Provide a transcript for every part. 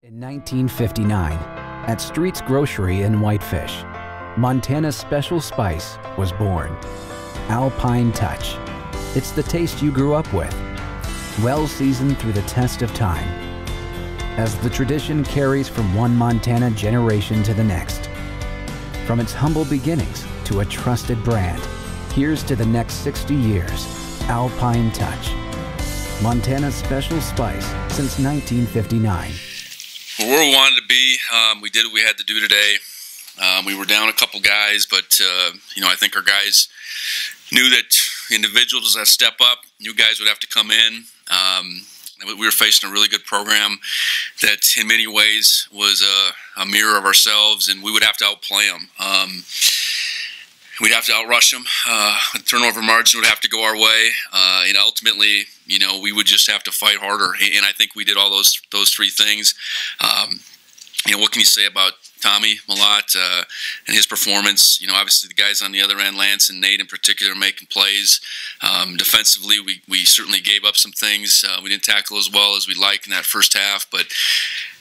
In 1959, at Street's Grocery in Whitefish, Montana's special spice was born. Alpine Touch. It's the taste you grew up with, well seasoned through the test of time. As the tradition carries from one Montana generation to the next. From its humble beginnings to a trusted brand, here's to the next 60 years. Alpine Touch. Montana's special spice since 1959. Where we wanted to be, we did what we had to do today. We were down a couple guys, but I think our guys knew that individuals that step up, new guys would have to come in. We were facing a really good program that in many ways was a mirror of ourselves, and we would have to outplay them. We'd have to outrush them. The turnover margin would have to go our way, and ultimately, we would just have to fight harder. And I think we did all those three things. What can you say about Tommy Mellott and his performance? Obviously the guys on the other end, Lance and Nate in particular, making plays. Defensively, we certainly gave up some things. We didn't tackle as well as we'd like in that first half, but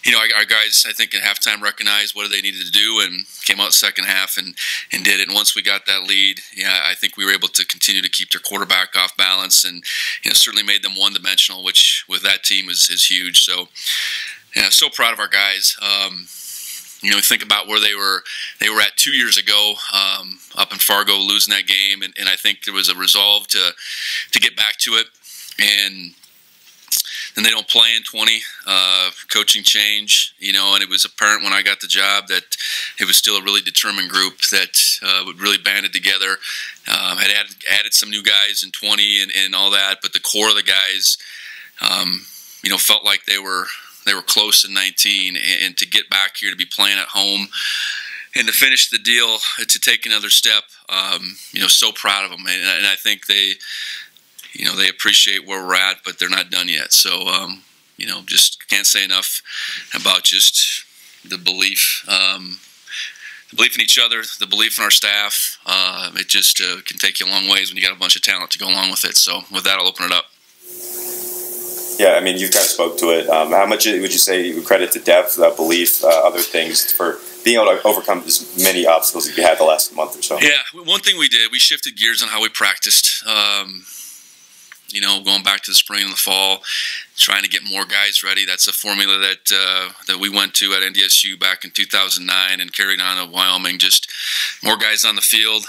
our guys, I think, at halftime recognized what they needed to do and came out second half and did it. And once we got that lead, I think we were able to continue to keep their quarterback off balance and certainly made them one-dimensional, which with that team is huge. So, so proud of our guys. Think about where they were at 2 years ago, up in Fargo, losing that game, and I think there was a resolve to get back to it. And then they don't play in 20, coaching change, and it was apparent when I got the job that it was still a really determined group that would really banded together, had added some new guys in 20 and all that, but the core of the guys, felt like they were close in 19, and to get back here, to be playing at home, and to finish the deal, to take another step, so proud of them, and I think they appreciate where we're at, but they're not done yet. So, just can't say enough about just the belief in each other, the belief in our staff. It just can take you a long ways when you got a bunch of talent to go along with it. So, with that, I'll open it up. Yeah, you've kind of spoke to it. How much would you say you credit to depth, belief, other things for being able to overcome as many obstacles that you had the last month or so? Yeah, one thing we did, we shifted gears on how we practiced. Going back to the spring and the fall, trying to get more guys ready. That's a formula that we went to at SDSU back in 2009 and carried on to Wyoming. Just more guys on the field,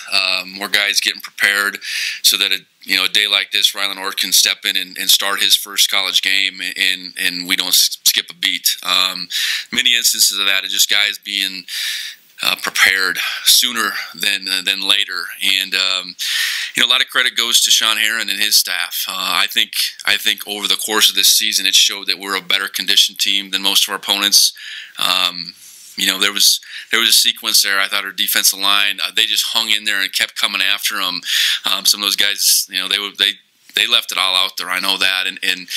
more guys getting prepared so that a day like this, Rylan Ort can step in and start his first college game, and we don't skip a beat. Many instances of that are just guys being prepared sooner than later, and a lot of credit goes to Sean Heron and his staff. I think over the course of this season, it showed that we're a better conditioned team than most of our opponents. There was a sequence there. I thought our defensive line, they just hung in there and kept coming after them. Some of those guys, they left it all out there. I know that, and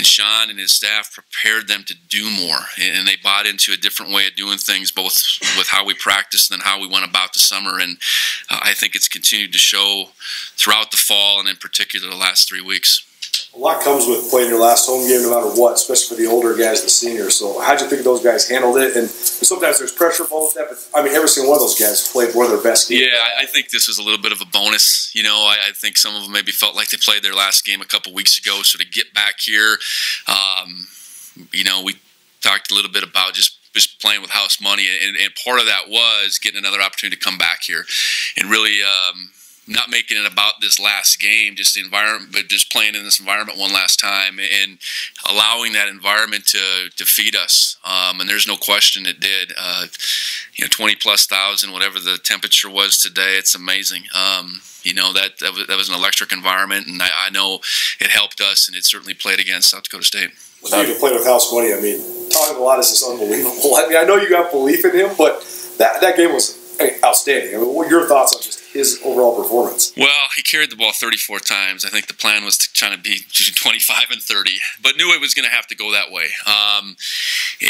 Sean and his staff prepared them to do more, and they bought into a different way of doing things, both with how we practiced and how we went about the summer. And I think it's continued to show throughout the fall, and in particular the last 3 weeks. A lot comes with playing your last home game, no matter what, especially for the older guys, the seniors. So how'd you think those guys handled it? And sometimes there's pressure involved with that, but every single one of those guys played one of their best games. Yeah, I think this was a little bit of a bonus. I think some of them maybe felt like they played their last game a couple weeks ago. So to get back here, we talked a little bit about just playing with house money, and part of that was getting another opportunity to come back here and really not making it about this last game, just the environment, but just playing in this environment one last time and allowing that environment to feed us. And there's no question it did. 20+ thousand, whatever the temperature was today, it's amazing. That was an electric environment, and I know it helped us, and it certainly played against South Dakota State. You can play with house money. Talking a lot is just unbelievable. I know you got belief in him, but that game was outstanding. What are your thoughts on just his overall performance? Well, he carried the ball 34 times. I think the plan was to trying to be 25 and 30, but knew it was going to have to go that way.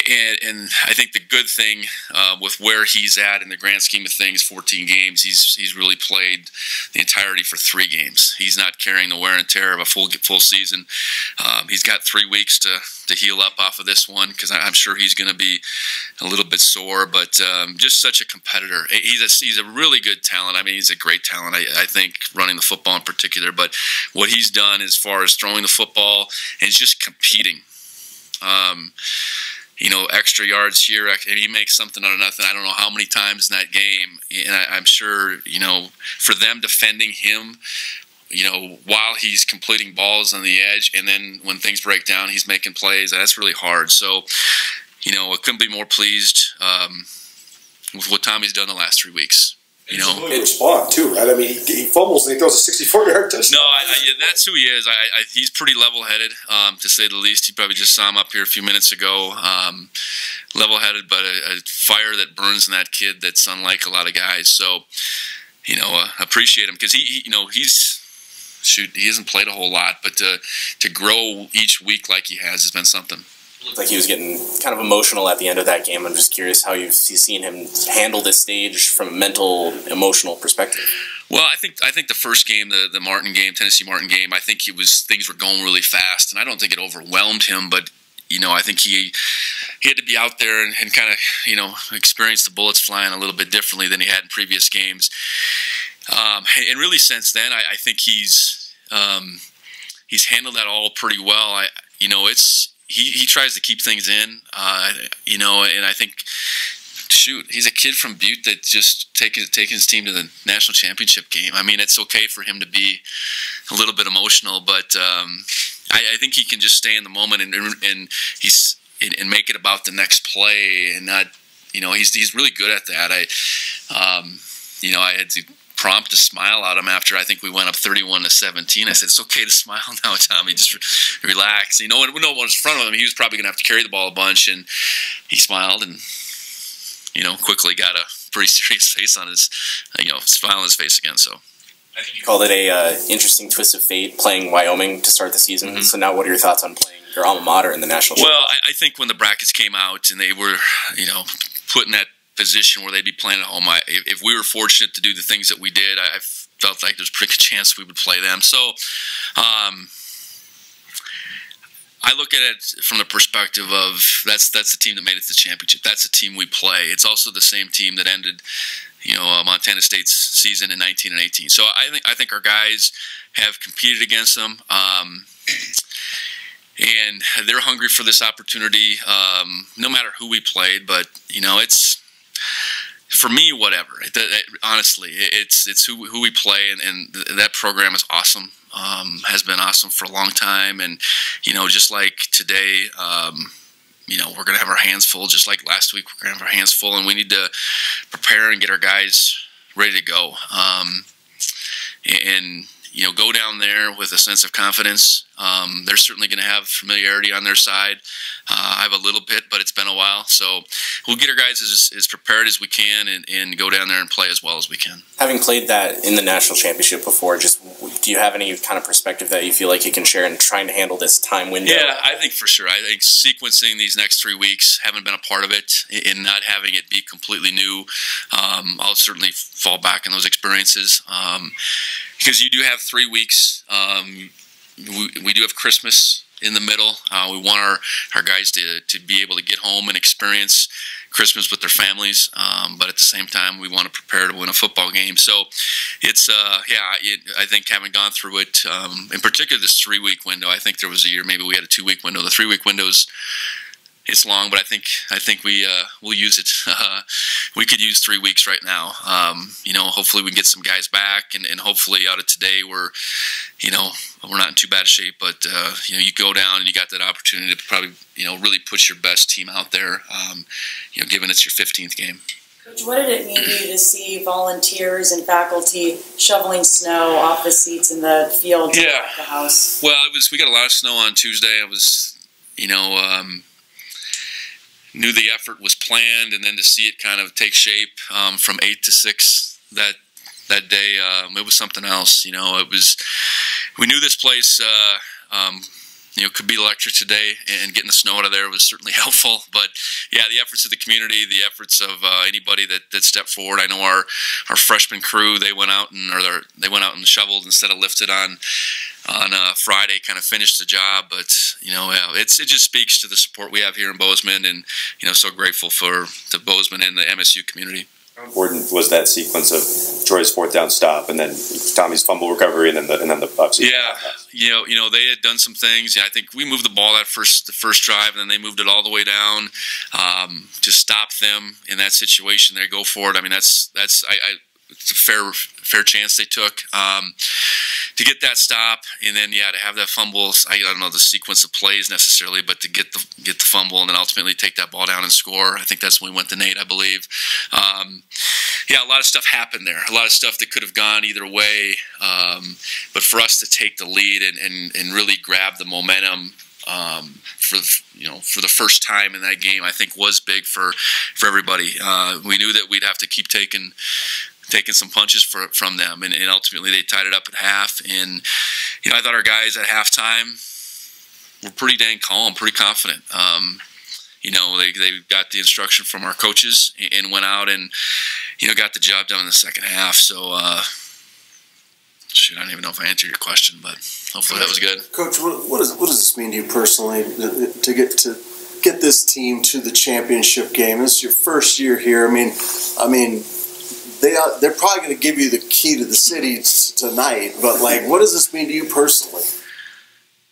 And I think the good thing with where he's at in the grand scheme of things, 14 games, he's really played the entirety for 3 games. He's not carrying the wear and tear of a full season. He's got 3 weeks to heal up off of this one, because I'm sure he's going to be a little bit sore, but just such a competitor. He's a really good talent. I mean, he's a great talent, I think, running the football in particular, but what he's done as far as throwing the football and just competing, extra yards here, and he makes something out of nothing. I don't know how many times in that game, and I'm sure, for them defending him, while he's completing balls on the edge, and then when things break down, he's making plays. That's really hard. So, I couldn't be more pleased with what Tommy's done the last 3 weeks. He's a really good respond too, right? I mean, he fumbles and he throws a 64-yard touchdown. No, that's who he is. He's pretty level-headed, to say the least. You probably just saw him up here a few minutes ago. Level-headed, but a fire that burns in that kid that's unlike a lot of guys. So, appreciate him, because he hasn't played a whole lot, but to grow each week like he has been something. Looked like he was getting kind of emotional at the end of that game. I'm just curious how you've seen him handle this stage from a mental, emotional perspective. Well, I think the first game, the Martin game, Tennessee Martin game, I think things were going really fast, and I don't think it overwhelmed him, but I think he had to be out there and kind of experience the bullets flying a little bit differently than he had in previous games. And really since then, I think he's handled that all pretty well. He tries to keep things in, and I think, he's a kid from Butte that just taking his team to the national championship game. I mean, it's okay for him to be a little bit emotional, but I think he can just stay in the moment and make it about the next play, and not, he's really good at that. I had to prompt a smile out of him after I think we went up 31-17. I said, "It's okay to smile now, Tommy. Just relax." When no one was in front of him, he was probably going to have to carry the ball a bunch, and he smiled and quickly got a pretty serious face on his, smile on his face again. So I think you called it a interesting twist of fate, playing Wyoming to start the season. Mm-hmm. So now, what are your thoughts on playing your alma mater in the national? Well, I think when the brackets came out and they were, put in that position where they'd be playing at home, if we were fortunate to do the things that we did, I felt like there's a pretty good chance we would play them. So I look at it from the perspective of that's the team that made it to the championship. That's the team we play. It's also the same team that ended Montana State's season in 19 and 18. So I think our guys have competed against them, and they're hungry for this opportunity, no matter who we played. But it's, for me, whatever. Honestly, it's who we play, and that program is awesome. Has been awesome for a long time, and just like today, we're going to have our hands full. Just like last week, we're going to have our hands full, and we need to prepare and get our guys ready to go. And go down there with a sense of confidence. They're certainly going to have familiarity on their side. I have a little bit, but it's been a while. So we'll get our guys as prepared as we can and go down there and play as well as we can. Having played that in the national championship before, do you have any kind of perspective that you feel like you can share in trying to handle this time window? Yeah, I think for sure. I think sequencing these next 3 weeks, having been a part of it and not having it be completely new, I'll certainly fall back on those experiences. Because you do have 3 weeks. We do have Christmas in the middle. We want our guys to be able to get home and experience Christmas with their families, but at the same time, we want to prepare to win a football game. So it's, I think having gone through it, in particular this 3-week window, I think there was a year, maybe we had a 2-week window. The 3-week window's, it's long, but I think we'll use it. We could use 3 weeks right now. Hopefully we can get some guys back, and hopefully out of today we're not in too bad shape. But you go down and you got that opportunity to probably really put your best team out there. Given it's your 15th game. Coach, what did it mean to you to see volunteers and faculty shoveling snow off the seats in the field at the house? Well, we got a lot of snow on Tuesday. I was knew the effort was planned, and then to see it kind of take shape from 8 to 6 that that day, it was something else. You know, we knew this place, could be electric today, and getting the snow out of there was certainly helpful. But yeah, the efforts of the community, the efforts of anybody that stepped forward. I know our freshman crew, they went out and shoveled instead of lifted on Friday, kind of finished the job. But it just speaks to the support we have here in Bozeman, and so grateful for the Bozeman and the MSU community. How important was that sequence of Troy's fourth down stop, and then Tommy's fumble recovery, and then the obviously. Yeah, they had done some things. I think we moved the ball the first drive, and then they moved it all the way down to stop them in that situation. They go for it. I mean, it's a fair chance they took to get that stop, and then to have that fumble. I don't know the sequence of plays necessarily, but to get the fumble and then ultimately take that ball down and score. I think that's when we went to Nate, I believe. A lot of stuff happened there. A lot of stuff that could have gone either way. But for us to take the lead and really grab the momentum for the first time in that game, I think was big for everybody. We knew that we'd have to keep taking some punches from them, and ultimately they tied it up at half. And I thought our guys at halftime were pretty dang calm, pretty confident. They got the instruction from our coaches and went out and got the job done in the second half. So I don't even know if I answered your question, but hopefully that was good. Coach, what does this mean to you personally to get this team to the championship game? This is your first year here. I mean. They're probably going to give you the key to the city tonight, but what does this mean to you personally?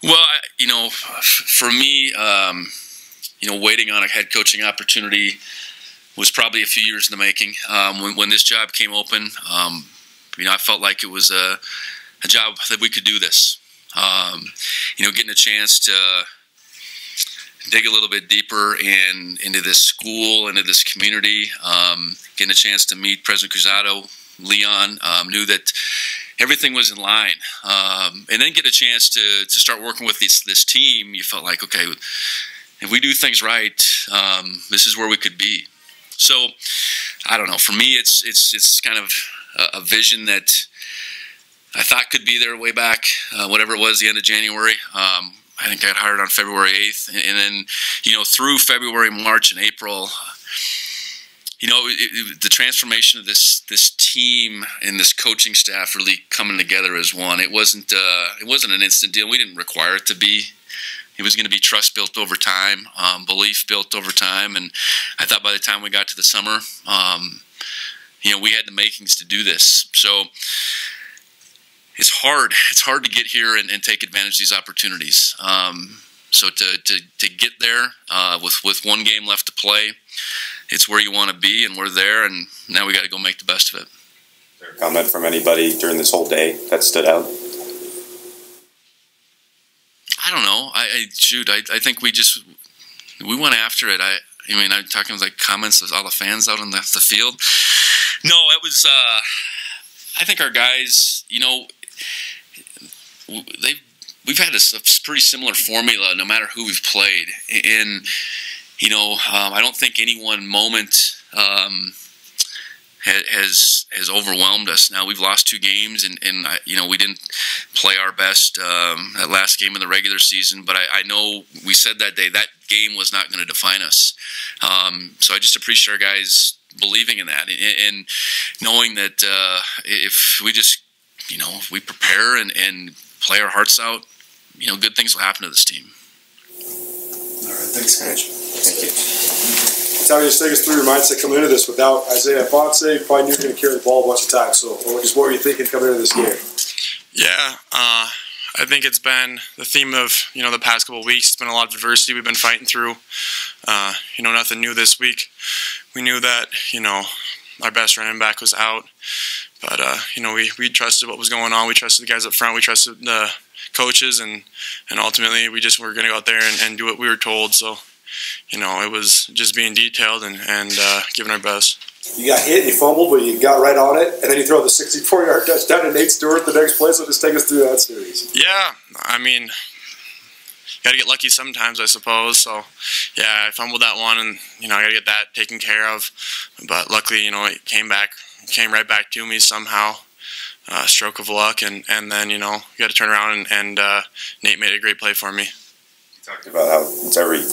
Well, for me, waiting on a head coaching opportunity was probably a few years in the making. When this job came open, I felt like it was a job that we could do this. Getting a chance to dig a little bit deeper into this school, into this community, getting a chance to meet President Cruzado, Leon, knew that everything was in line. And then get a chance to start working with this team, you felt like, okay, if we do things right, this is where we could be. So, I don't know, for me it's kind of a vision that I thought could be there way back, whatever it was, the end of January. I think I got hired on February 8th. And then, through February, March, and April, the transformation of this team and this coaching staff really coming together as one. It wasn't an instant deal. We didn't require it to be. It was going to be trust built over time, belief built over time. And I thought by the time we got to the summer, we had the makings to do this. So it's hard. It's hard to get here and take advantage of these opportunities. So to get there with one game left to play, it's where you want to be, and we're there, and now we got to go make the best of it. Is there a comment from anybody during this whole day that stood out? I don't know. I think we went after it. I'm talking like comments of all the fans out on the field. No, it was. I think our guys, we've had a pretty similar formula no matter who we've played, and I don't think any one moment has overwhelmed us. Now we've lost 2 games, and we didn't play our best that last game in the regular season. But I know we said that day that game was not going to define us. So I just appreciate our guys believing in that and knowing that if we just if we prepare and play our hearts out, good things will happen to this team. All right, thanks, Coach. Thank you. Tommy, just take us through your mindset coming into this. Without Isaiah Ponce, you probably knew you were going to carry the ball a bunch of times. So what were you thinking coming into this game? Yeah, I think it's been the theme of the past couple of weeks. It's been a lot of adversity we've been fighting through. Nothing new this week. We knew that our best running back was out, but we trusted what was going on. We trusted the guys up front. We trusted the coaches, and ultimately we just were going to go out there and do what we were told. So it was just being detailed and giving our best. You got hit, you fumbled, but you got right on it, and then you throw the 64-yard touchdown to Nate Stewart the next play. So just take us through that series. Yeah, got to get lucky sometimes, I suppose. So, yeah, I fumbled that one, and I got to get that taken care of. But luckily, it came right back to me somehow. Stroke of luck, and then got to turn around, and Nate made a great play for me. You talked about how it's every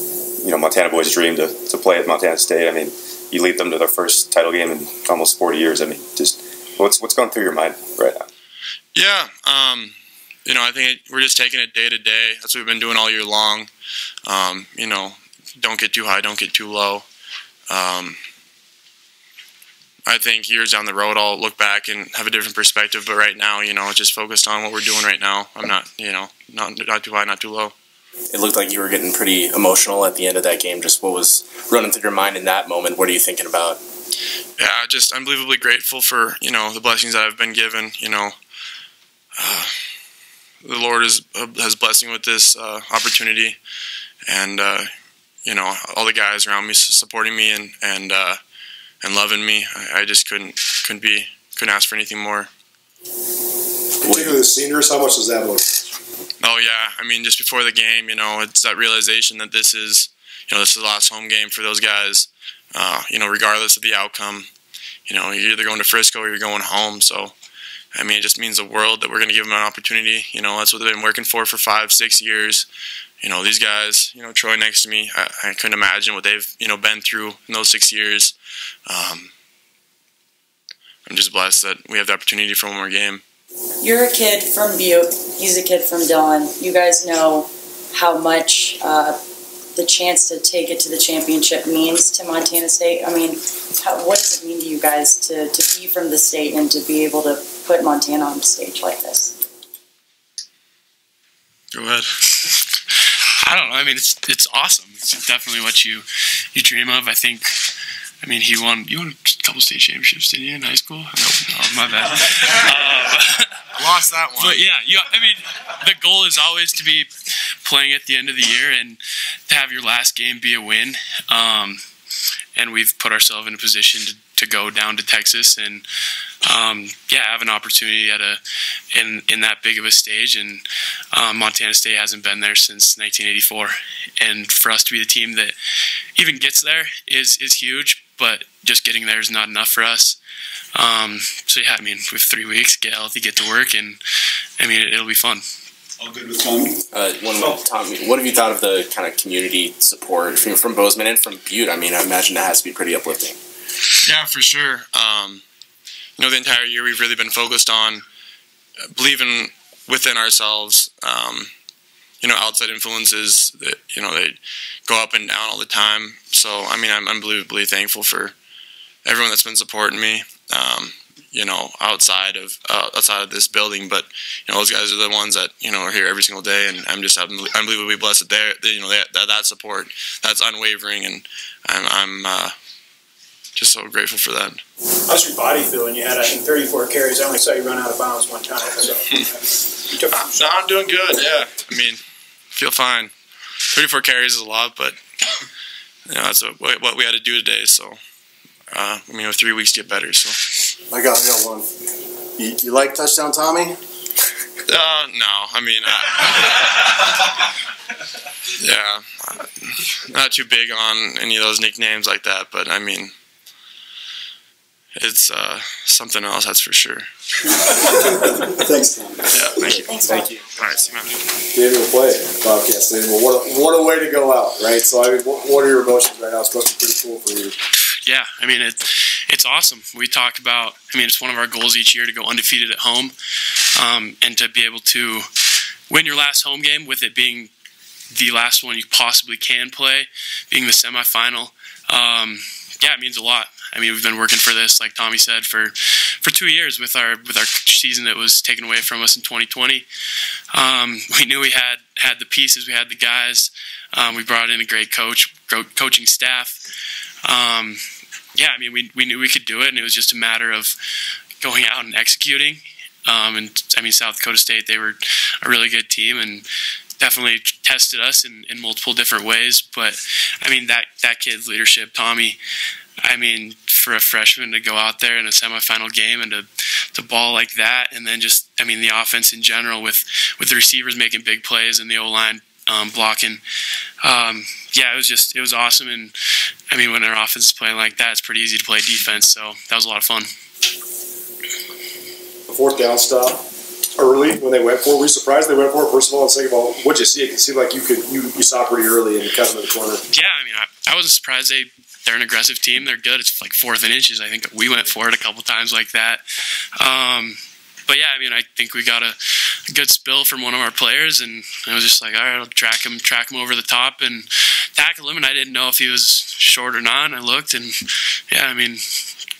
Montana boy's dream to play at Montana State. I mean, you lead them to their first title game in almost 40 years. I mean, just what's going through your mind right now? Yeah, I think we're just taking it day to day. That's what we've been doing all year long. Don't get too high, don't get too low. I think years down the road, I'll look back and have a different perspective. But right now, just focused on what we're doing right now. I'm not, not too high, not too low. It looked like you were getting pretty emotional at the end of that game. Just what was running through your mind in that moment? What are you thinking about? Yeah, just unbelievably grateful for, the blessings that I've been given. The Lord has blessed me with this opportunity, and, all the guys around me supporting me and loving me. I just couldn't ask for anything more. Particularly the seniors, how much does that look? Oh yeah, I mean, just before the game, it's that realization that this is the last home game for those guys. Regardless of the outcome, you're either going to Frisco or you're going home. So, I mean, it just means the world that we're going to give them an opportunity. That's what they've been working for 5-6 years. These guys, Troy next to me, I couldn't imagine what they've, been through in those 6 years. I'm just blessed that we have the opportunity for one more game. You're a kid from Butte. He's a kid from Dillon. You guys know how much the chance to take it to the championship means to Montana State. I mean, what does it mean to you guys to be from the state and to be able to put Montana on stage like this? Go ahead. I don't know. I mean, it's awesome. It's definitely what you dream of. I think. I mean, you won a couple state championships, didn't you, in high school? No, my bad. I lost that one. But yeah, I mean, the goal is always to be playing at the end of the year and to have your last game be a win. And we've put ourselves in a position to go down to Texas and have an opportunity in that big of a stage. And Montana State hasn't been there since 1984, and for us to be the team that even gets there is huge. But just getting there is not enough for us. So yeah, I mean, we have 3 weeks, get healthy, get to work, and I mean, it'll be fun. All good with Tommy? Tommy, what have you thought of the kind of community support from Bozeman and from Butte? I mean, I imagine that has to be pretty uplifting. Yeah, for sure. The entire year we've really been focused on believing within ourselves. Outside influences that they go up and down all the time. So I mean, I'm unbelievably thankful for everyone that's been supporting me. Outside of this building, but those guys are the ones that are here every single day, and I'm just unbelievably blessed that that support, that's unwavering, and I'm just so grateful for that. How's your body feeling? You had, I think, 34 carries. I only saw you run out of bounds one time. So I'm doing good. Yeah, I mean, feel fine. 34 carries is a lot, but that's what we had to do today. So. 3 weeks to get better. So I got one. You like touchdown, Tommy? No. I mean, not too big on any of those nicknames like that. But I mean, it's something else, that's for sure. Thanks, Tom. Yeah, thank you. Thank you. All right, see you, man. Daniel play Bobcats. Daniel, what a way to go out, right? So I mean, what are your emotions right now? It's supposed to be pretty cool for you. Yeah, I mean, it's awesome. We talk about, it's one of our goals each year to go undefeated at home, and to be able to win your last home game with it being the last one you possibly can play, being the semifinal. It means a lot. I mean, we've been working for this, like Tommy said, for 2 years with our season that was taken away from us in 2020. We knew we had the pieces, we had the guys. We brought in a great coaching staff. We knew we could do it, and it was just a matter of going out and executing. South Dakota State, they were a really good team and definitely tested us in multiple different ways. But I mean, that kid's leadership, Tommy. I mean, for a freshman to go out there in a semifinal game and to ball like that, and then just, the offense in general with the receivers making big plays and the O-line blocking. Yeah, it was awesome. And I mean, when our offense is playing like that, it's pretty easy to play defense. So that was a lot of fun. The fourth down stop early when they went for it. Were you surprised they went for it, first of all? And second of all, what'd you see? It seemed like you saw pretty early and cut them in the corner. Yeah, I mean, I wasn't surprised. They're an aggressive team. They're good. It's like 4th and inches. I think we went for it a couple times like that. But yeah, I mean, I think we got a good spill from one of our players, and I was just like, all right, I'll track him over the top and tackle him. And I didn't know if he was short or not. And I looked, and yeah, I mean,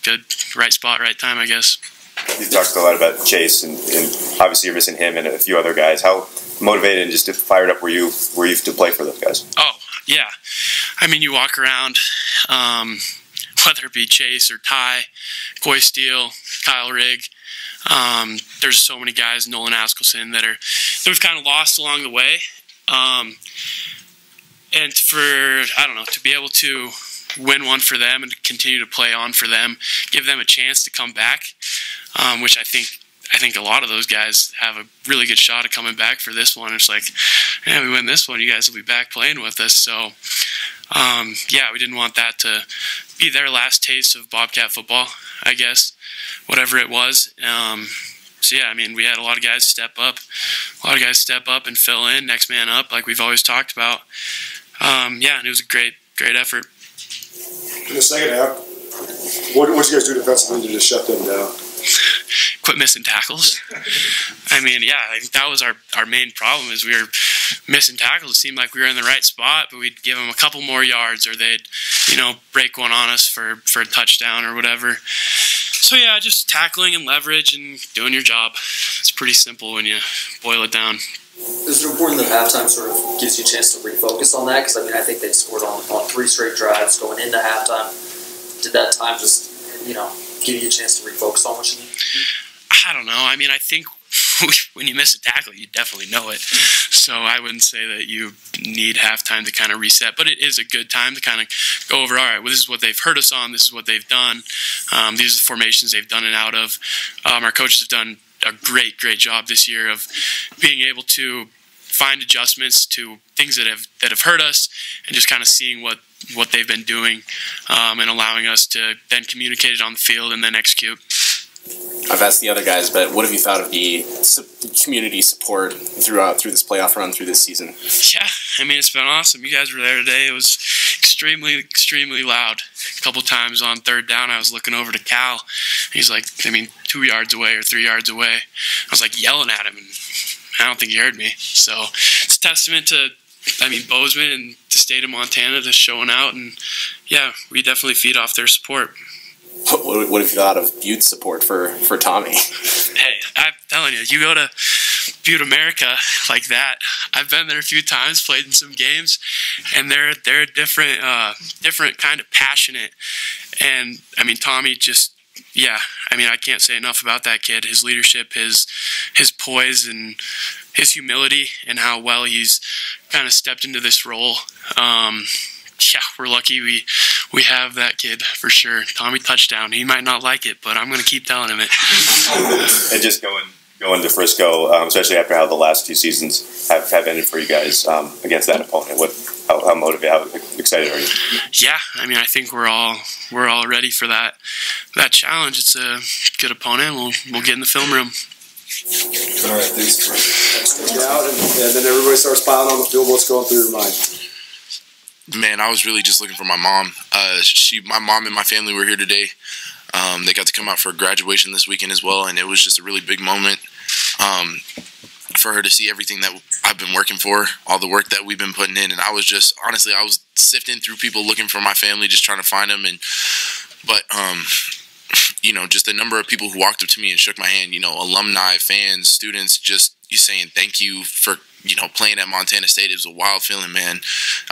good, right spot, right time, I guess. You talked a lot about Chase, and obviously you're missing him and a few other guys. How motivated and just fired up were you to play for those guys? Oh, yeah. I mean, you walk around, whether it be Chase or Ty, Coy Steele, Kyle Rigg. There's so many guys, Nolan Askelson, that we've kind of lost along the way. And to be able to win one for them and continue to play on for them, give them a chance to come back, which I think a lot of those guys have a really good shot at coming back for this one. It's like, yeah, we win this one, you guys will be back playing with us. So, yeah, we didn't want that to be their last taste of Bobcat football, I guess, whatever it was. So, yeah, I mean, we had a lot of guys step up and fill in, next man up, like we've always talked about. Yeah, and it was a great effort. In the second half, what did you guys do defensively to just shut them down? Quit missing tackles. I mean, yeah, I think that was our main problem is we were missing tackles. It seemed like we were in the right spot, but we'd give them a couple more yards or they'd, break one on us for a touchdown or whatever. So, yeah, just tackling and leverage and doing your job. It's pretty simple when you boil it down. Is it important that halftime sort of gives you a chance to refocus on that? Because, I mean, I think they scored on 3 straight drives going into halftime. Did that time just, give you a chance to refocus on what you need? I don't know. I mean, I think when you miss a tackle, you definitely know it. So I wouldn't say that you need halftime to kind of reset, but it is a good time to kind of go over, all right, well, this is what they've heard us on, this is what they've done, these are the formations they've done it out of. Our coaches have done a great job this year of being able to find adjustments to things that have hurt us and just kind of seeing what they've been doing and allowing us to then communicate it on the field and then execute. I've asked the other guys, but what have you thought of the community support through this playoff run, through this season? Yeah, I mean, it's been awesome. You guys were there today. It was extremely loud. A couple times on 3rd down, I was looking over to Cal. He's like, 2 yards away or 3 yards away. I was like yelling at him, and I don't think he heard me. So it's a testament to, Bozeman and the state of Montana just showing out. And, yeah, we definitely feed off their support. What have you thought of Butte's support for Tommy? Hey, I'm telling you, you go to Butte America like that. I've been there a few times, played in some games, and they're a different kind of passionate. And Tommy just, yeah. I can't say enough about that kid. His leadership, his poise, and his humility, and how well he's kind of stepped into this role. Yeah, we're lucky we have that kid for sure. Tommy touchdown. He might not like it, but I'm going to keep telling him it. And just going to Frisco, especially after how the last 2 seasons have ended for you guys against that opponent. How motivated, how excited are you? Yeah, I think we're all ready for that challenge. It's a good opponent. We'll get in the film room. All right, thanks, Trent. And then everybody starts piling on the field. What's going through your mind? Man, I was really just looking for my mom. My mom and my family were here today. They got to come out for graduation this weekend as well, and it was just a really big moment for her to see everything that I've been working for, all the work that we've been putting in. And I was just, honestly, I was sifting through people looking for my family, just trying to find them. But just the number of people who walked up to me and shook my hand, alumni, fans, students, just saying thank you for playing at Montana State. It was a wild feeling, man,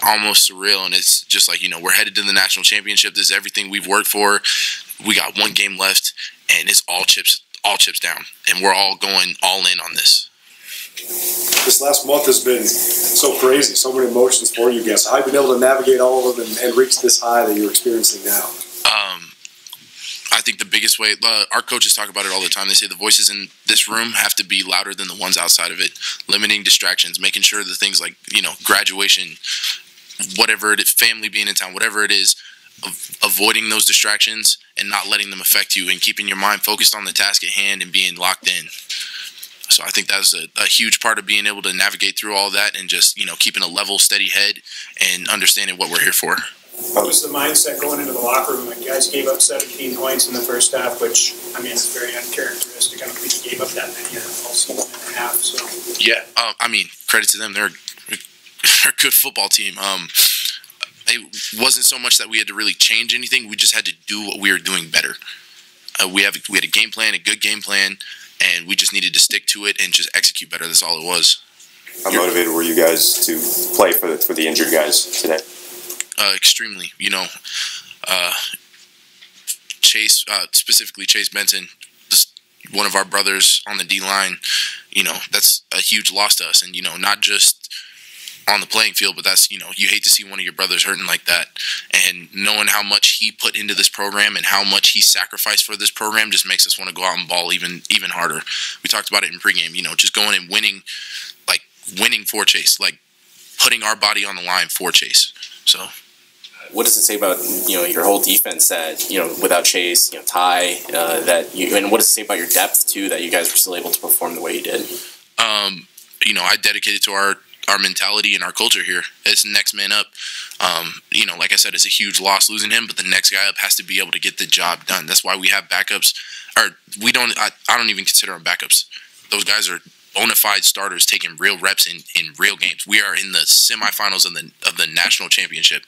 almost surreal. And it's just like, we're headed to the national championship. This is everything we've worked for. We got 1 game left, and it's all chips down. And we're all going all in on this. This last month has been so crazy, so many emotions for you guys. How have you been able to navigate all of them and reach this high that you're experiencing now? think the biggest way, our coaches talk about it all the time. They say the voices in this room have to be louder than the ones outside of it. Limiting distractions, making sure the things like, graduation, whatever it is, family being in town, whatever it is, avoiding those distractions and not letting them affect you and keeping your mind focused on the task at hand and being locked in. So I think that's a huge part of being able to navigate through all that and just, keeping a level, steady head and understanding what we're here for. What was the mindset going into the locker room when guys gave up 17 points in the first half, which, is very uncharacteristic. I don't think you gave up that many in all season and a half. So. Yeah, credit to them. They're a good football team. It wasn't so much that we had to really change anything. We just had to do what we were doing better. We had a game plan, a good game plan, and we just needed to stick to it and just execute better. That's all it was. How motivated were you guys to play for the injured guys today? Extremely. Chase, specifically Chase Benson, one of our brothers on the D-line, that's a huge loss to us. And, not just on the playing field, but that's, you hate to see one of your brothers hurting like that. And knowing how much he put into this program and how much he sacrificed for this program just makes us want to go out and ball even harder. We talked about it in pregame, just going and winning for Chase, putting our body on the line for Chase. So. What does it say about your whole defense that without Chase, Ty, and what does it say about your depth too that you guys were still able to perform the way you did? I dedicated to our mentality and our culture here. It's next man up. Like I said, it's a huge loss losing him, but the next guy up has to be able to get the job done. That's why we have backups. Or we don't. I don't even consider them backups. Those guys are bona fide starters taking real reps in real games. We are in the semifinals of the national championship,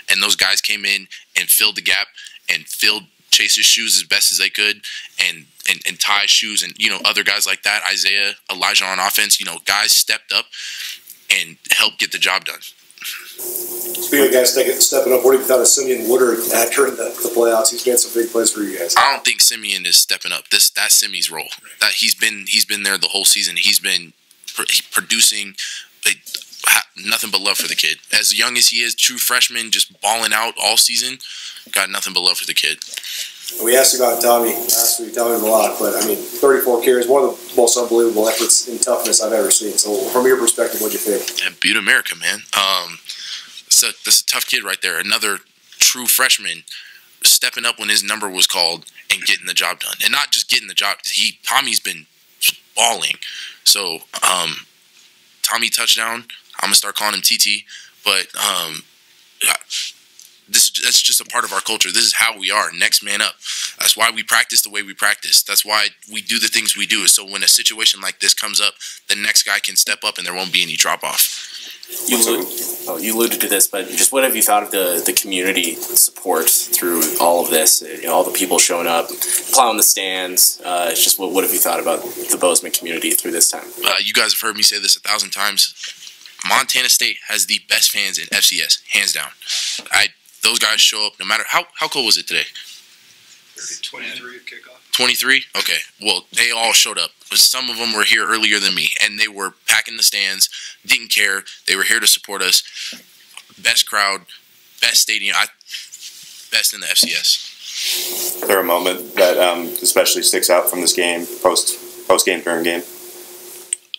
and those guys came in and filled the gap and filled Chase's shoes as best as they could, and Ty's shoes, and other guys like that, Isaiah, Elijah on offense. Guys stepped up and helped get the job done. Speaking of guys stepping up, what do you thought of Simeon Woodard during the playoffs? He's made some big plays for you guys. I don't think Simeon is stepping up. That's Simi's role. That he's been there the whole season. He's been producing nothing but love for the kid. As young as he is, true freshman, just balling out all season. Got nothing but love for the kid. We asked you about Tommy last week, telling him a lot, but 34 carries, one of the most unbelievable efforts in toughness I've ever seen. So, from your perspective, what do you think? Yeah, beat America, man. That's a tough kid right there. Another true freshman stepping up when his number was called and getting the job done, and not just getting the job. Tommy's been balling. So, Tommy touchdown. I'm gonna start calling him TT, but that's just a part of our culture. This is how we are. Next man up. That's why we practice the way we practice. That's why we do the things we do. So when a situation like this comes up, the next guy can step up and there won't be any drop off. You alluded to this, but just what have you thought of the community support through all of this? All the people showing up, plowing the stands. Just what have you thought about the Bozeman community through this time? You guys have heard me say this 1,000 times. Montana State has the best fans in FCS, hands down. Those guys show up no matter how cold was it today? 23 at kickoff. 23? Okay. Well, they all showed up. Some of them were here earlier than me, and they were packing the stands, didn't care. They were here to support us. Best crowd, best stadium, best in the FCS. Is there a moment that especially sticks out from this game, post-game, during game?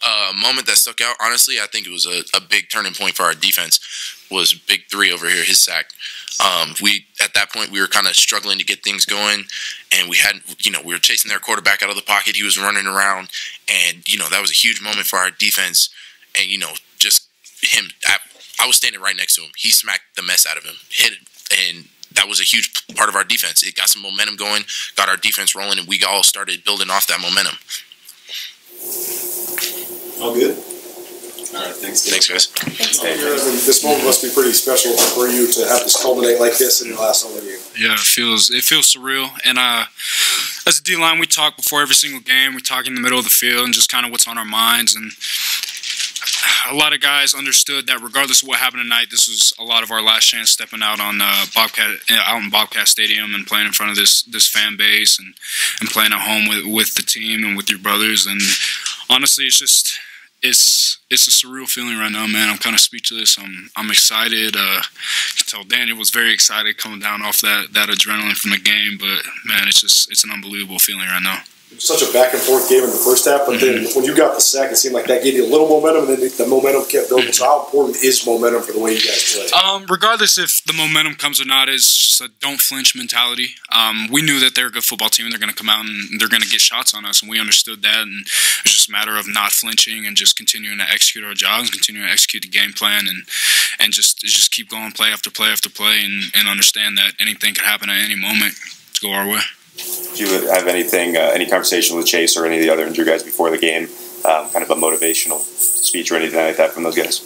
A moment that stuck out, honestly, I think it was a big turning point for our defense, was Big 3 over here, his sack. At that point, we were kind of struggling to get things going, and we were chasing their quarterback out of the pocket. He was running around, and, that was a huge moment for our defense. And, just him, I was standing right next to him. He smacked the mess out of him, hit it, and that was a huge part of our defense. It got some momentum going, got our defense rolling, and we all started building off that momentum. All good? All right, thanks, guys. Thanks, this moment must be pretty special for you to have this culminate like this in your last home game. Yeah, it feels surreal. And as a D-line, we talk before every single game. We talk in the middle of the field and just kind of what's on our minds. And a lot of guys understood that regardless of what happened tonight, this was a lot of our last chance stepping out on out in Bobcat Stadium and playing in front of this fan base and playing at home with the team and with your brothers. And honestly, it's a surreal feeling right now, man. I'm kind of speechless. I'm excited. You can tell Daniel was very excited coming down off that adrenaline from the game. But man, it's an unbelievable feeling right now. Such a back and forth game in the first half, but then when you got the sack, it seemed like that gave you a little momentum, and then the momentum kept building. So how important is momentum for the way you guys play? Regardless if the momentum comes or not, it's just a don't flinch mentality. We knew that they're a good football team, and they're going to come out and they're going to get shots on us, and we understood that. And it's just a matter of not flinching and just continuing to execute our jobs, continuing to execute the game plan, and just keep going play after play after play, and understand that anything could happen at any moment to go our way. Did you have anything, any conversation with Chase or any of the other injured guys before the game, kind of a motivational speech or anything like that from those guys?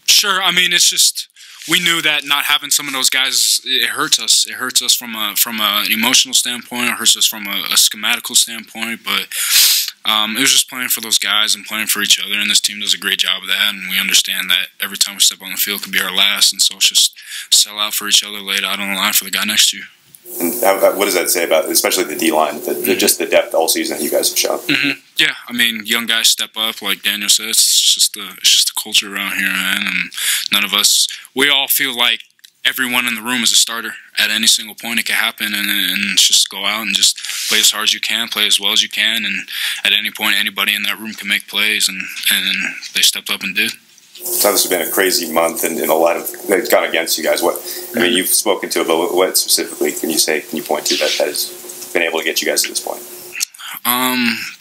Sure. I mean, it's just we knew that not having some of those guys, it hurts us. It hurts us from an emotional standpoint. It hurts us from a schematical standpoint. But it was just playing for those guys and playing for each other. And this team does a great job of that. And we understand that every time we step on the field could be our last. And so it's just sell out for each other, lay it out on the line for the guy next to you. And what does that say about, especially the D-line, just the depth all season that you guys have shown? Yeah, I mean, young guys step up, like Daniel said. It's just the culture around here, man. And none of us, we all feel like everyone in the room is a starter. At any single point, it can happen, and just go out and just play as hard as you can, play as well as you can, and at any point, anybody in that room can make plays, and they stepped up and did. So this has been a crazy month, and a lot of it's gone against you guys. I mean, you've spoken to it, but what specifically can you point to that has been able to get you guys to this point?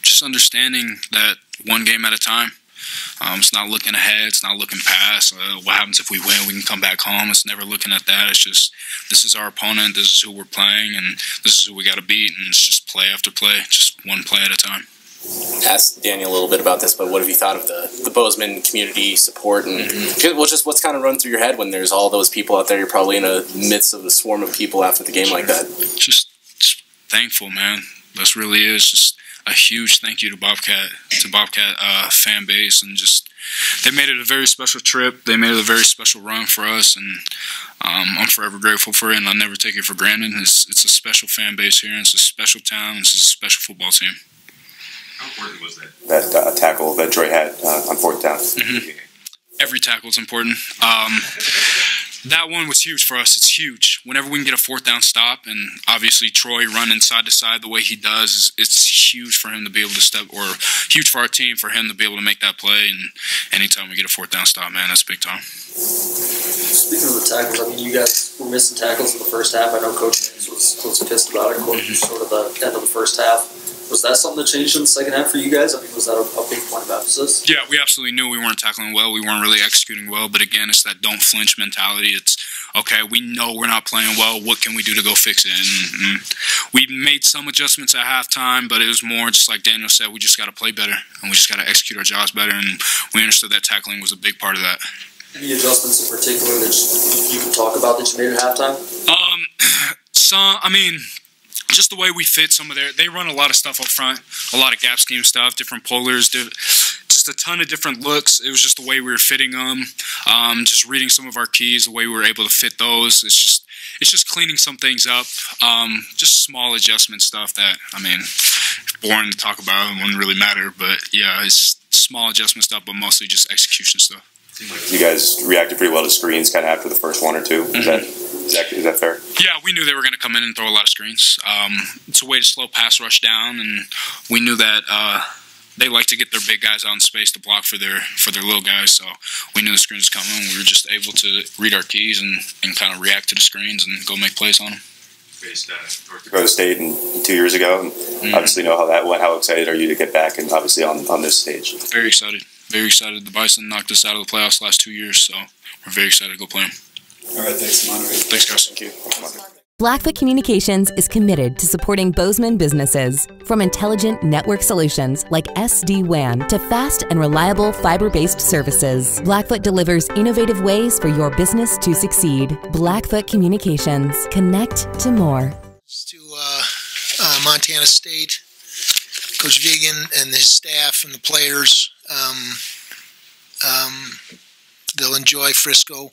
Just understanding that one game at a time. It's not looking ahead. It's not looking past. What happens if we win? We can come back home. It's never looking at that. It's just this is our opponent. This is who we're playing, and this is who we got to beat. And it's just play after play, just one play at a time. Asked Daniel a little bit about this, but what have you thought of the Bozeman community support, and what's kind of run through your head when there's all those people out there? You're probably in the midst of a swarm of people after the game like that. Just thankful, man. This really is just a huge thank you to Bobcat fan base, and just they made it a very special trip. They made it a very special run for us, and I'm forever grateful for it, and I'll never take it for granted. It's a special fan base here, and it's a special town. It's a special football team. How important was that tackle that Troy had on fourth down? Every tackle is important. That one was huge for us. It's huge. Whenever we can get a fourth down stop, and obviously Troy running side to side the way he does, it's huge for him to be able to step, or huge for our team for him to be able to make that play. And anytime we get a fourth down stop, man, that's big time. Speaking of the tackles, I mean, you guys were missing tackles in the first half. I know Coach was pissed about it, sort of the end of the first half. Was that something that changed in the second half for you guys? I mean, was that a big point of emphasis? Yeah, we absolutely knew we weren't tackling well. We weren't really executing well. But again, it's that don't flinch mentality. It's, okay, we know we're not playing well. What can we do to go fix it? And we made some adjustments at halftime, but it was more just like Daniel said, we just got to play better, and we just got to execute our jobs better. And we understood that tackling was a big part of that. Any adjustments in particular that you can talk about that you made at halftime? Just the way we fit some of they run a lot of stuff up front, a lot of gap scheme stuff, different polars, just a ton of different looks. It was just the way we were fitting them, just reading some of our keys, the way we were able to fit those. It's just cleaning some things up, just small adjustment stuff that, I mean, boring to talk about, it wouldn't really matter, but yeah, it's small adjustment stuff, but mostly just execution stuff. You guys reacted pretty well to screens kind of after the first one or two. Is that fair? Yeah, we knew they were going to come in and throw a lot of screens. It's a way to slow pass rush down, and we knew that they like to get their big guys out in space to block for their little guys. So we knew the screens was coming. We were just able to read our keys and kind of react to the screens and go make plays on them. Faced North Dakota State 2 years ago, and obviously know how that went. How excited are you to get back and obviously on this stage? Very excited. Very excited. The Bison knocked us out of the playoffs the last 2 years, so we're very excited to go play them. All right, thanks, Amandre. Thanks, guys. Thank you. Blackfoot Communications is committed to supporting Bozeman businesses. From intelligent network solutions like SD-WAN to fast and reliable fiber-based services, Blackfoot delivers innovative ways for your business to succeed. Blackfoot Communications. Connect to more. To Montana State, Coach Vigen and his staff and the players, they'll enjoy Frisco.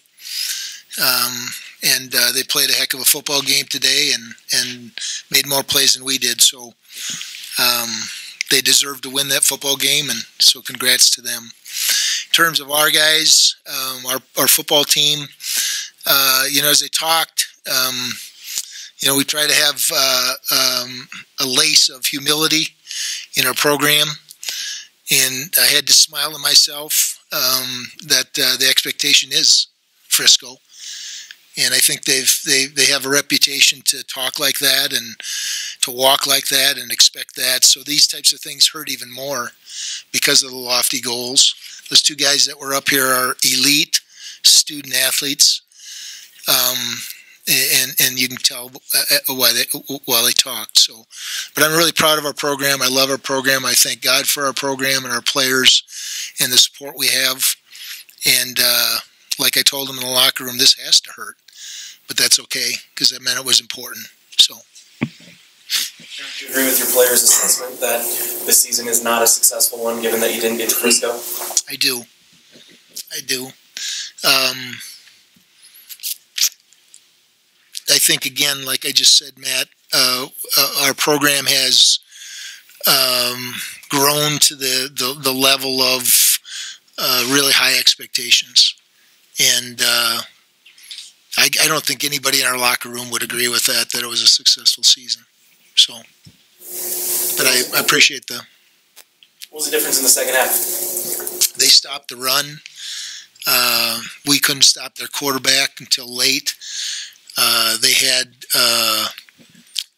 And they played a heck of a football game today and made more plays than we did. So they deserve to win that football game, and so congrats to them. In terms of our guys, our football team, as they talked, we try to have a lace of humility in our program, and I had to smile to myself that the expectation is Frisco, and I think they have a reputation to talk like that and to walk like that and expect that. So these types of things hurt even more because of the lofty goals. Those two guys that were up here are elite student athletes, and you can tell while they talked. So, but I'm really proud of our program. I love our program. I thank God for our program and our players and the support we have. And like I told them in the locker room, this has to hurt, but that's okay because that meant it was important. So. Do you agree with your players' assessment that this season is not a successful one, given that you didn't get to Frisco? I do. I think, again, like I just said, Matt, our program has grown to the level of really high expectations. And I don't think anybody in our locker room would agree with that it was a successful season. So, but I appreciate the... What was the difference in the second half? They stopped the run. We couldn't stop their quarterback until late. They had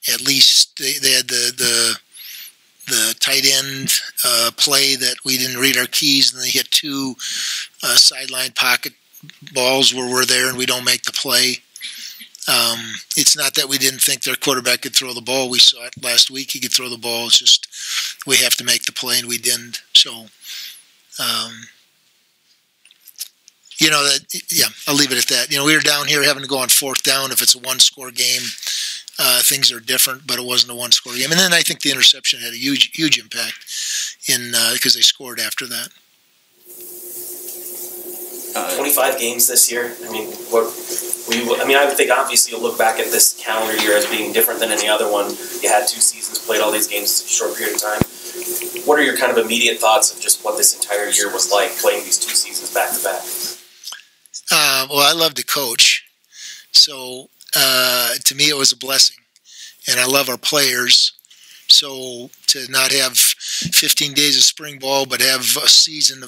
at least they had the tight end play that we didn't read our keys, and they hit two sideline pocket balls where we're there and we don't make the play. It's not that we didn't think their quarterback could throw the ball. We saw it last week. He could throw the ball. It's just we have to make the play, and we didn't. So, I'll leave it at that. We were down here having to go on fourth down. If it's a one-score game, things are different, but it wasn't a one-score game. And then I think the interception had a huge impact because they scored after that. 25 games this year. I would think obviously you'll look back at this calendar year as being different than any other one. You had 2 seasons, played all these games in a short period of time. What are your kind of immediate thoughts of just what this entire year was like, playing these 2 seasons back to back? Well, I love to coach, so to me it was a blessing, and I love our players. So to not have 15 days of spring ball, but have a season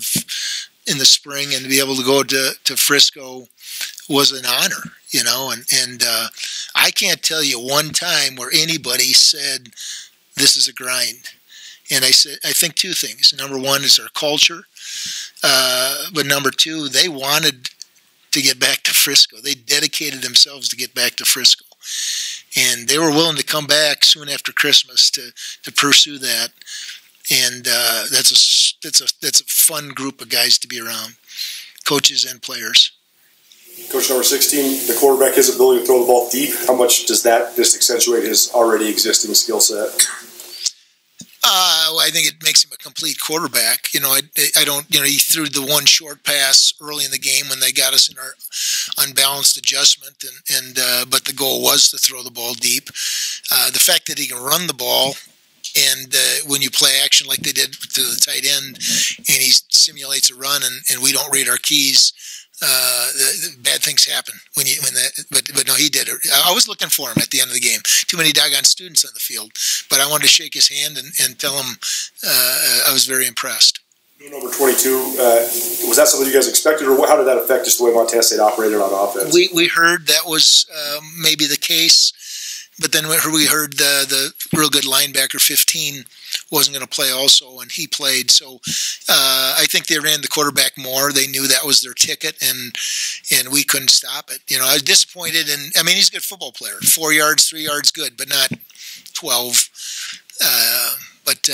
in the spring and to be able to go to Frisco was an honor, and I can't tell you one time where anybody said this is a grind. And I think 2 things. Number one is our culture, but number 2, they wanted to get back to Frisco. They dedicated themselves to get back to Frisco, and they were willing to come back soon after Christmas to pursue that. And that's a fun group of guys to be around, coaches and players. Coach number 16, the quarterback, his ability to throw the ball deep, how much does that just accentuate his already existing skill set? I think it makes him a complete quarterback. I don't. He threw the one short pass early in the game when they got us in our unbalanced adjustment, but the goal was to throw the ball deep. The fact that he can run the ball, and when you play action like they did to the tight end, and he simulates a run, and we don't read our keys, bad things happen but no, he did it. I was looking for him at the end of the game. Too many doggone students on the field, but I wanted to shake his hand and tell him I was very impressed. Number 22, was that something you guys expected, or how did that affect just the way Montana State operated on offense? We heard that was maybe the case, but then we heard the real good linebacker 15 wasn't going to play also, and he played. So I think they ran the quarterback more. They knew that was their ticket, and we couldn't stop it. I was disappointed, and he's a good football player. 4 yards, 3 yards, good, but not 12. But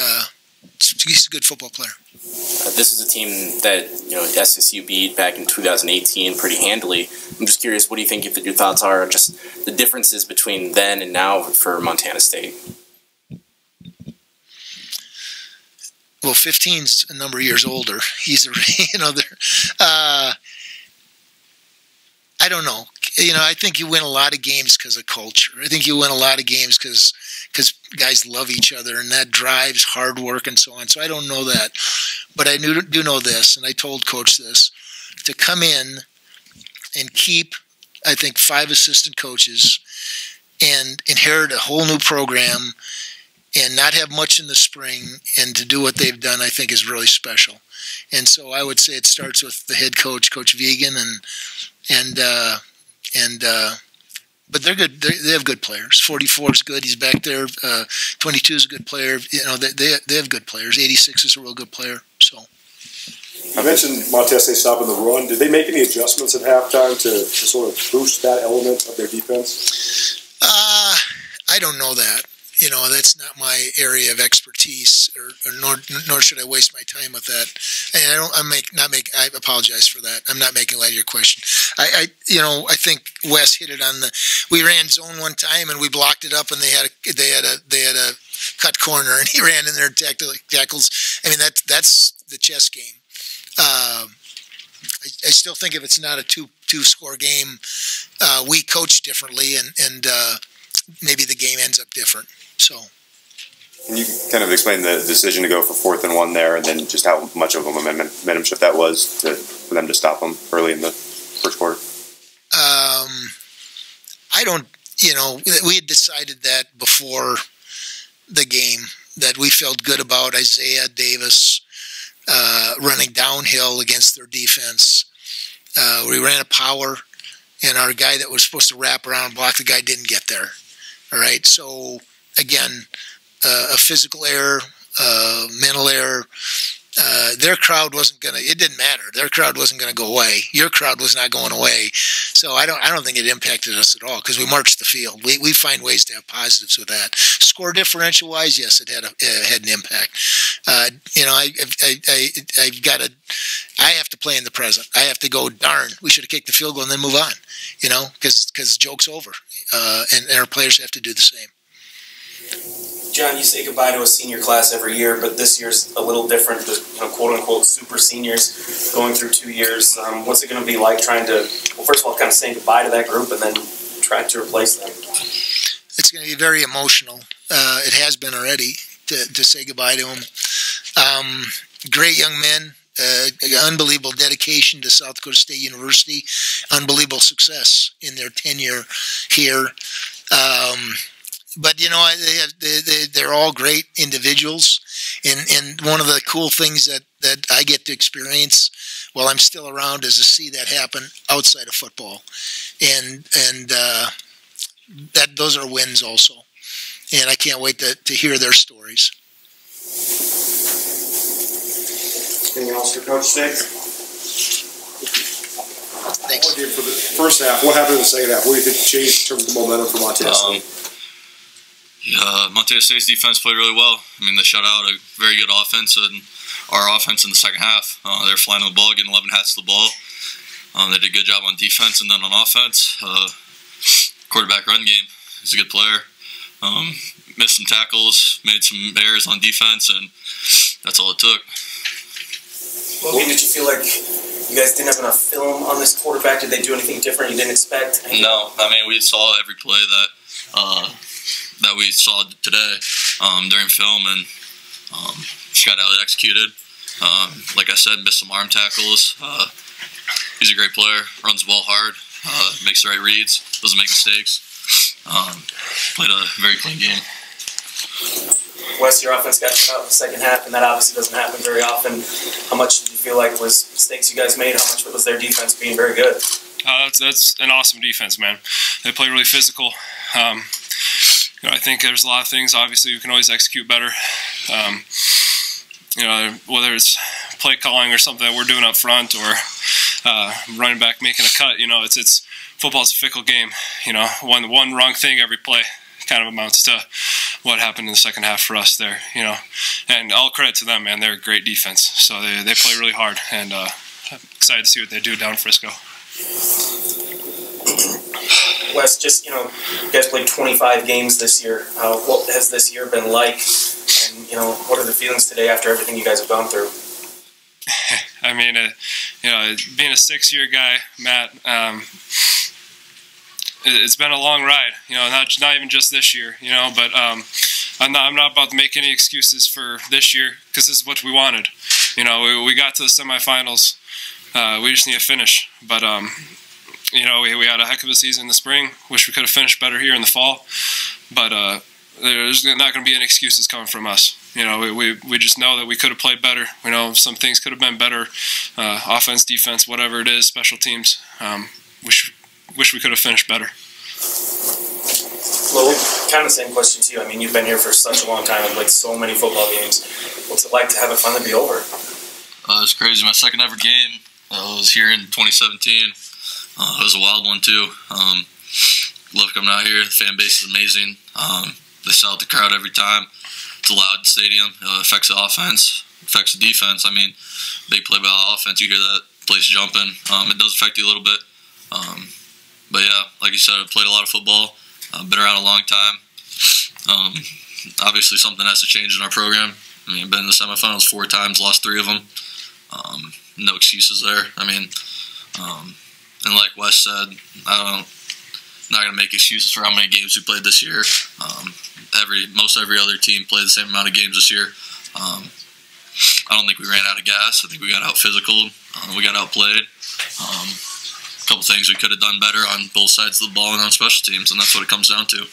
he's a good football player. This is a team that SDSU beat back in 2018 pretty handily. I'm just curious, what do you think your thoughts are on just the differences between then and now for Montana State? Well, 15's a number of years older. He's I don't know. I think you win a lot of games because of culture. I think you win a lot of games because guys love each other, and that drives hard work and so on. So I don't know that. But I do know this, and I told Coach this, to come in and keep, I think, 5 assistant coaches and inherit a whole new program and not have much in the spring and to do what they've done, I think is really special. And so I would say it starts with the head coach, Coach Vigen, but they're good. They have good players. 44 is good. He's back there. 22 is a good player. They have good players. 86 is a real good player. So I mentioned Montana State stopping the run. Did they make any adjustments at halftime to sort of boost that element of their defense? I don't know that. That's not my area of expertise, nor should I waste my time with that. And I apologize for that. I'm not making light of your question. I think Wes hit it on we ran zone one time and we blocked it up, and they had a cut corner, and he ran in there and tackles. I mean, that's the chess game. I still think if it's not a two score game, we coach differently, and maybe the game ends up different. So, can you kind of explain the decision to go for 4th and 1 there, and then just how much of a momentum shift that was for them to stop them early in the first quarter? I don't. We had decided that before the game that we felt good about Isaiah Davis running downhill against their defense. We ran a power, and our guy that was supposed to wrap around and block the guy didn't get there. All right, so again, a physical error, mental error. Their crowd wasn't gonna. It didn't matter. Their crowd wasn't gonna go away. Your crowd was not going away. So I don't think it impacted us at all because we marched the field. We find ways to have positives with that. Score differential wise, yes, it had an impact. I have to play in the present. I have to go. Darn, we should have kicked the field goal and then move on. Because joke's over, and our players have to do the same. John, you say goodbye to a senior class every year, but this year's a little different. The quote-unquote super seniors going through 2 years. What's it going to be like trying to, first of all, kind of saying goodbye to that group and then trying to replace them? It's going to be very emotional. It has been already to say goodbye to them. Great young men. Unbelievable dedication to South Dakota State University. Unbelievable success in their tenure here. But they're all great individuals, and one of the cool things that I get to experience while I'm still around is to see that happen outside of football, and that those are wins also, and I can't wait to hear their stories. Anything else for Coach State? Thanks. For the first half, what happened in the second half? What do you think changed in terms of the momentum for Montana State? Montana State's defense played really well. I mean, they shut out a very good offense, and our offense in the second half. They were flying the ball, getting 11 hats to the ball. They did a good job on defense, and then on offense, quarterback run game. He's a good player. Missed some tackles, made some errors on defense, and that's all it took. Logan, did you feel like you guys didn't have enough film on this quarterback? Did they do anything different you didn't expect? No, I mean, we saw every play that we saw today during film, and just got out executed. Like I said, missed some arm tackles. He's a great player, runs the ball hard, makes the right reads, doesn't make mistakes. Played a very clean game. Wes, your offense got shut out in the second half, and that obviously doesn't happen very often. How much did you feel like was mistakes you guys made? How much was their defense being very good? That's an awesome defense, man. They play really physical. I think there's a lot of things, obviously, you can always execute better. Whether it's play calling or something that we're doing up front or running back making a cut, it's football's a fickle game. One wrong thing every play kind of amounts to what happened in the second half for us there, And all credit to them, man. They're a great defense. So they play really hard, and I'm excited to see what they do down in Frisco. Wes, you guys played 25 games this year. What has this year been like? And, what are the feelings today after everything you guys have gone through? I mean, being a 6-year guy, Matt, it's been a long ride, not even just this year, but I'm not about to make any excuses for this year because this is what we wanted. We got to the semifinals. We just need to finish. But, we had a heck of a season in the spring. Wish we could have finished better here in the fall. But there's not going to be any excuses coming from us. We just know that we could have played better. We know some things could have been better. Offense, defense, whatever it is, special teams. Wish we could have finished better. Well, kind of the same question to you. I mean, you've been here for such a long time and played so many football games. What's it like to have it finally be over? It's crazy. My second ever game was here in 2017. It was a wild one too. Love coming out here. The fan base is amazing. They sell out the crowd every time. It's a loud stadium. It affects the offense, affects the defense. I mean, big play by the offense. You hear that place jumping. It does affect you a little bit. But yeah, like you said, I played a lot of football. Been around a long time. Obviously, something has to change in our program. I mean, I've been in the semifinals 4 times, lost 3 of them. No excuses there. I mean, and like Wes said, I'm not going to make excuses for how many games we played this year. Most every other team played the same amount of games this year. I don't think we ran out of gas. I think we got out physical. We got outplayed. A couple things we could have done better on both sides of the ball and on special teams, and that's what it comes down to.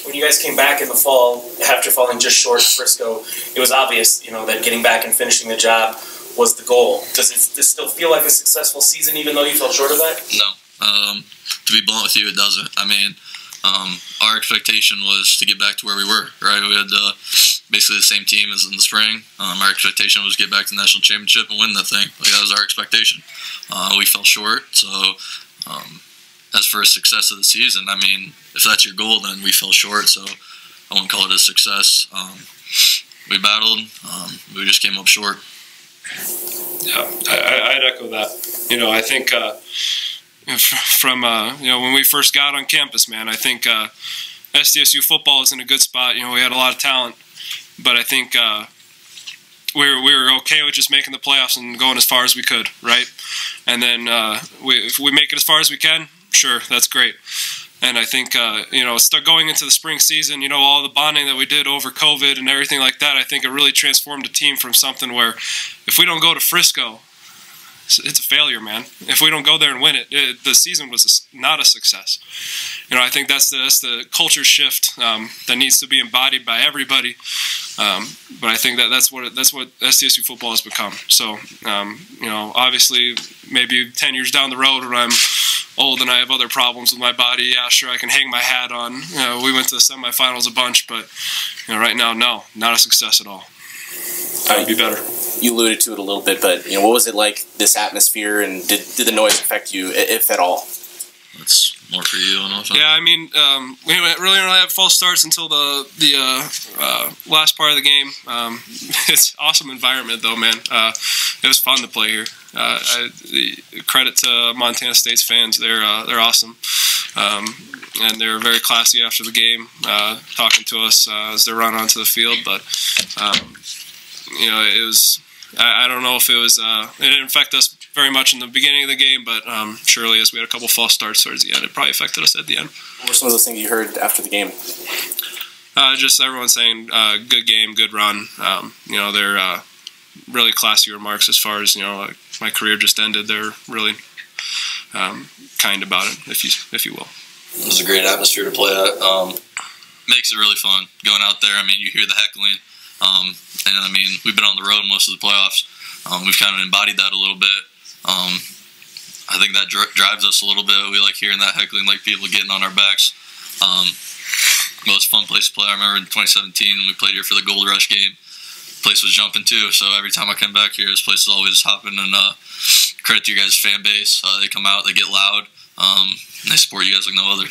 When you guys came back in the fall, after falling just short of Frisco, it was obvious, that getting back and finishing the job was the goal. Does it still feel like a successful season, even though you fell short of that? No. To be blunt with you, it doesn't. I mean, our expectation was to get back to where we were, right? We had basically the same team as in the spring. Our expectation was to get back to the national championship and win that thing. That was our expectation. We fell short, so as for a success of the season, I mean, if that's your goal, then we fell short, so I wouldn't call it a success. We battled. We just came up short. Yeah, I'd echo that. I think from when we first got on campus, man, I think SDSU football is in a good spot. We had a lot of talent, but I think we were okay with just making the playoffs and going as far as we could, right? And then if we make it as far as we can, sure, that's great. And I think, start going into the spring season, all the bonding that we did over COVID and everything like that, I think it really transformed the team from something where if we don't go to Frisco, it's a failure, man. If we don't go there and win it, the season was not a success. I think that's the culture shift that needs to be embodied by everybody. But I think that's what SDSU football has become. So, obviously, maybe 10 years down the road when I'm old and I have other problems with my body, yeah, sure, I can hang my hat on. We went to the semifinals a bunch, but right now, no, not a success at all. I'd be better. You alluded to it a little bit, but what was it like, this atmosphere, and did the noise affect you, if at all? That's more for you. Yeah, I mean, we really don't have false starts until the last part of the game. It's an awesome environment, though, man. It was fun to play here. Credit to Montana State's fans; they're awesome, and they were very classy after the game, talking to us as they run onto the field. But it was. I don't know if it was. It didn't affect us very much in the beginning of the game, but surely as we had a couple false starts towards the end, it probably affected us at the end. What were some of those things you heard after the game? Just everyone saying, good game, good run. They're really classy remarks as far as, like my career just ended. They're really kind about it, if you will. It was a great atmosphere to play at. Makes it really fun going out there. I mean, you hear the heckling. And I mean, we've been on the road most of the playoffs. We've kind of embodied that a little bit. I think that drives us a little bit. We like hearing that heckling, like people getting on our backs. Most fun place to play. I remember in 2017 when we played here for the Gold Rush game. The place was jumping too. So every time I come back here, this place is always hopping. And credit to your guys' fan base. They come out, they get loud, and they support you guys like no other.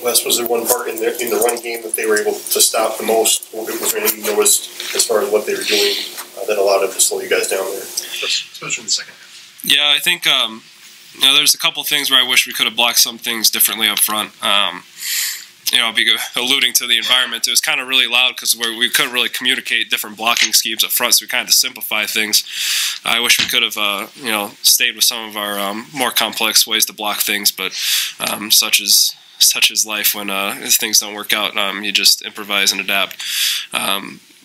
Wes, was there one part in the run game that they were able to stop the most? Was there anything you noticed as far as what they were doing that allowed them to slow you guys down there, especially in the second half? Yeah, I think there's a couple things where I wish we could have blocked some things differently up front. alluding to the environment, it was kind of really loud because we couldn't really communicate different blocking schemes up front, so we kind of simplify things. I wish we could have, stayed with some of our more complex ways to block things, but such is life when things don't work out. You just improvise and adapt.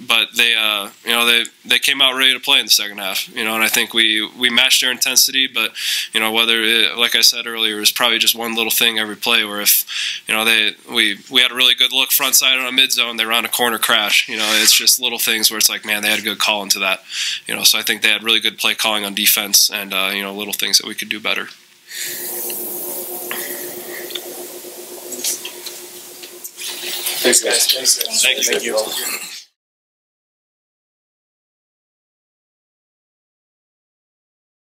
But they came out ready to play in the second half, and I think we matched their intensity. But like I said earlier, it was probably just one little thing every play where if we had a really good look front side on a mid zone, they were on a corner crash. It's just little things where it's like, man, they had a good call into that. So I think they had really good play calling on defense and little things that we could do better. Thanks, guys. Thank you.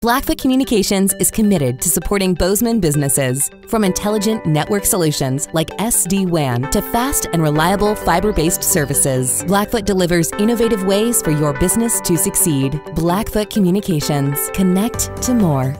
Blackfoot Communications is committed to supporting Bozeman businesses. From intelligent network solutions like SD-WAN to fast and reliable fiber-based services, Blackfoot delivers innovative ways for your business to succeed. Blackfoot Communications. Connect to more.